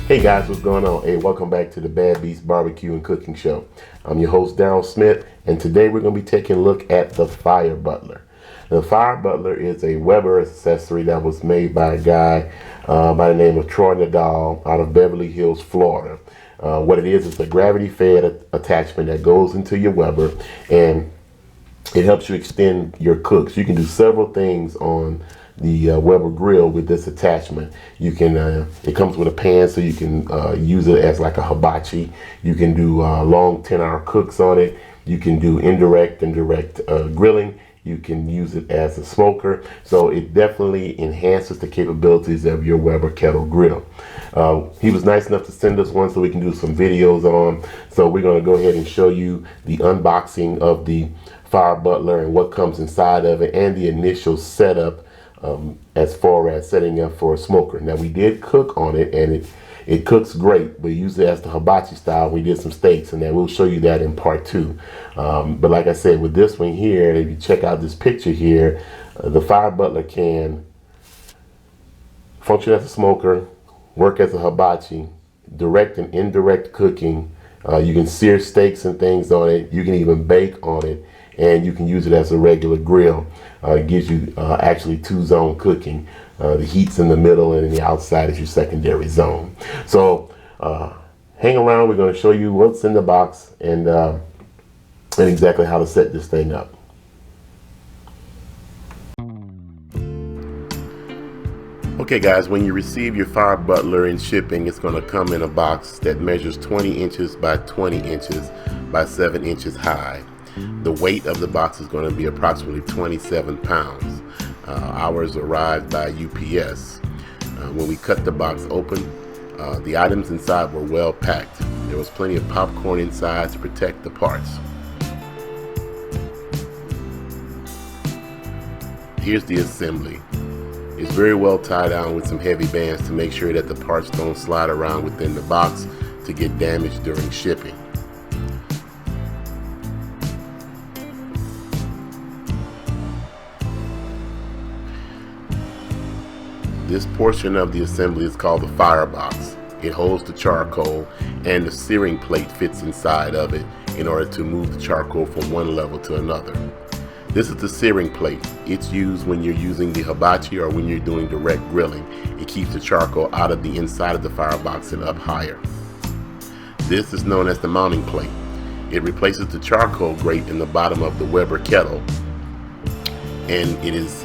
Hey guys, what's going on? Hey, welcome back to the Bad Beast Barbecue and Cooking Show. I'm your host, Daryl Smith, and today we're going to be taking a look at the Fire Butler. The Fire Butler is a Weber accessory that was made by a guy by the name of Troy Nadal out of Beverly Hills, Florida. What it is a gravity-fed attachment that goes into your Weber, and it helps you extend your cooks. You can do several things on the Weber grill with this attachment. You can it comes with a pan, so you can use it as like a hibachi. You can do long 10-hour cooks on it. You can do indirect and direct grilling. You can use it as a smoker. So it definitely enhances the capabilities of your Weber kettle grill. He was nice enough to send us one so we can do some videos on. So we're going to go ahead and show you the unboxing of the Fire Butler and what comes inside of it, and the initial setup as far as setting up for a smoker. Now, we did cook on it, and it cooks great. We use it as the hibachi style. We did some steaks, and then we'll show you that in part 2. But like I said, with this one here, if you check out this picture here, the Fire Butler can function as a smoker, work as a hibachi, direct and indirect cooking. You can sear steaks and things on it. You can even bake on it, and you can use it as a regular grill. It gives you actually 2-zone cooking. The heat's in the middle, and the outside is your secondary zone. So hang around. We're going to show you what's in the box and exactly how to set this thing up. Okay guys, when you receive your Fire Butler in shipping, it's going to come in a box that measures 20 inches by 20 inches by 7 inches high. The weight of the box is going to be approximately 27 pounds. Ours arrived by UPS. When we cut the box open, the items inside were well packed. There was plenty of popcorn inside to protect the parts. Here's the assembly. It's very well tied down with some heavy bands to make sure that the parts don't slide around within the box to get damaged during shipping. This portion of the assembly is called the firebox. It holds the charcoal, and the searing plate fits inside of it in order to move the charcoal from one level to another. This is the searing plate. It's used when you're using the hibachi or when you're doing direct grilling. It keeps the charcoal out of the inside of the firebox and up higher. This is known as the mounting plate. It replaces the charcoal grate in the bottom of the Weber kettle, and it is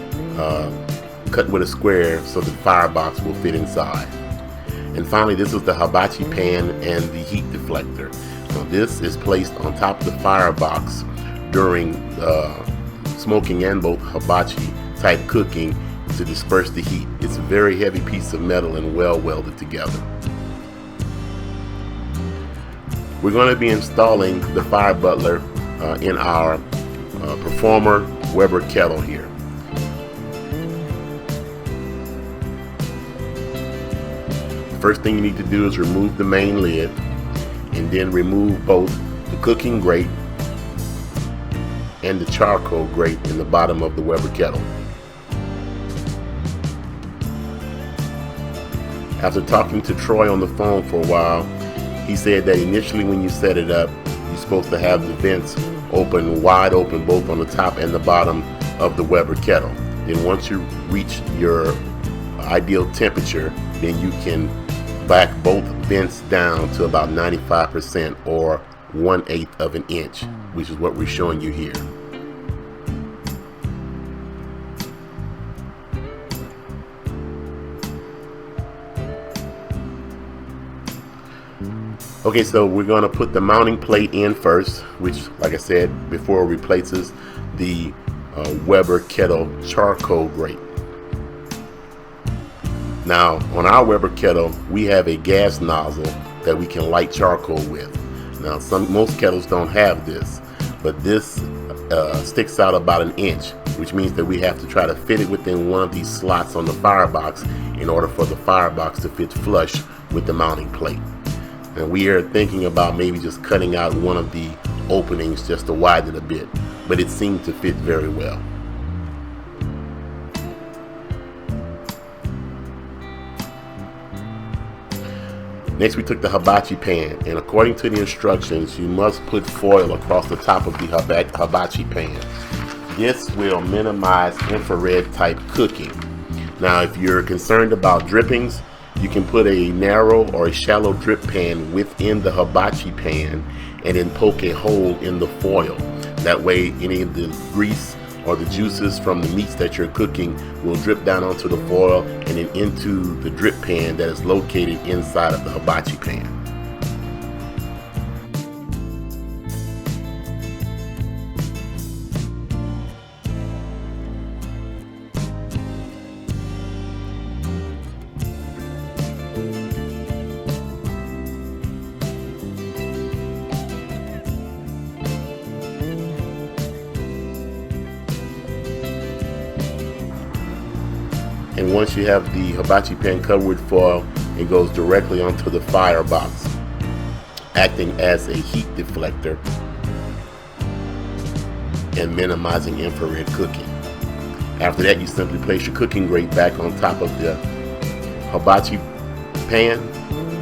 cut with a square so the firebox will fit inside. And finally, this is the Hibachi Pan and the heat deflector. So this is placed on top of the firebox during smoking and both hibachi type cooking to disperse the heat. It's a very heavy piece of metal and well welded together. We're going to be installing the Fire Butler in our Performer Weber kettle here. First thing you need to do is remove the main lid, and then remove both the cooking grate and the charcoal grate in the bottom of the Weber kettle. After talking to Troy on the phone for a while, he said that initially when you set it up, you're supposed to have the vents open, wide open, both on the top and the bottom of the Weber kettle. Then once you reach your ideal temperature, then you can back both vents down to about 95%, or 1/8 of an inch, which is what we're showing you here. Okay, so we're going to put the mounting plate in first, which, like I said before, replaces the Weber kettle charcoal grate. Now, on our Weber kettle, we have a gas nozzle that we can light charcoal with. Now, most kettles don't have this, but this sticks out about 1 inch, which means that we have to try to fit it within one of these slots on the firebox in order for the firebox to fit flush with the mounting plate. And we are thinking about maybe just cutting out one of the openings just to widen it a bit, but it seemed to fit very well. Next, we took the hibachi pan, and according to the instructions, you must put foil across the top of the hibachi pan. This will minimize infrared type cooking. Now, if you're concerned about drippings, you can put a narrow or a shallow drip pan within the hibachi pan and then poke a hole in the foil. That way, any of the grease or the juices from the meats that you're cooking will drip down onto the foil and then into the drip pan that is located inside of the hibachi pan. And once you have the hibachi pan covered with foil, it goes directly onto the fire box, acting as a heat deflector and minimizing infrared cooking. After that, you simply place your cooking grate back on top of the hibachi pan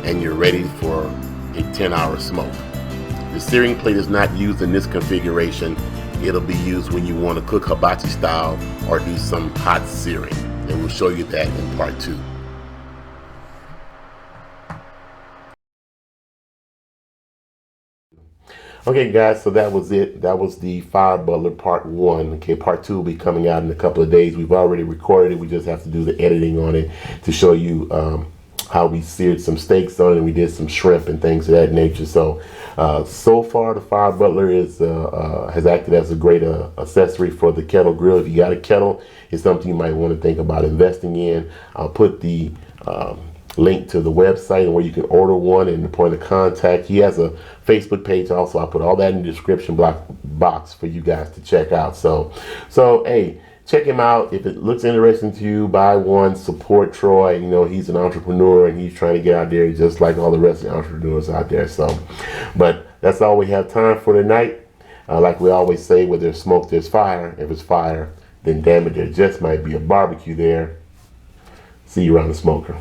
and you're ready for a 10-hour smoke. The searing plate is not used in this configuration. It'll be used when you want to cook hibachi style or do some hot searing. And we'll show you that in part 2. Okay guys, so that was it. That was the Fire Butler part 1. Okay, part 2 will be coming out in a couple of days. We've already recorded it. We just have to do the editing on it to show you how we seared some steaks on it, and we did some shrimp and things of that nature. So so far the Fire Butler is has acted as a great accessory for the kettle grill. If you got a kettle, it's something you might want to think about investing in. I'll put the link to the website and where you can order one and the point of contact. He has a Facebook page also. I'll put all that in the description box for you guys to check out. So hey, check him out. If it looks interesting to you, buy one, support Troy. You know, he's an entrepreneur and he's trying to get out there just like all the rest of the entrepreneurs out there. So, but that's all we have time for tonight. Like we always say, where there's smoke, there's fire. If it's fire, then damn it, there just might be a barbecue there. See you around the smoker.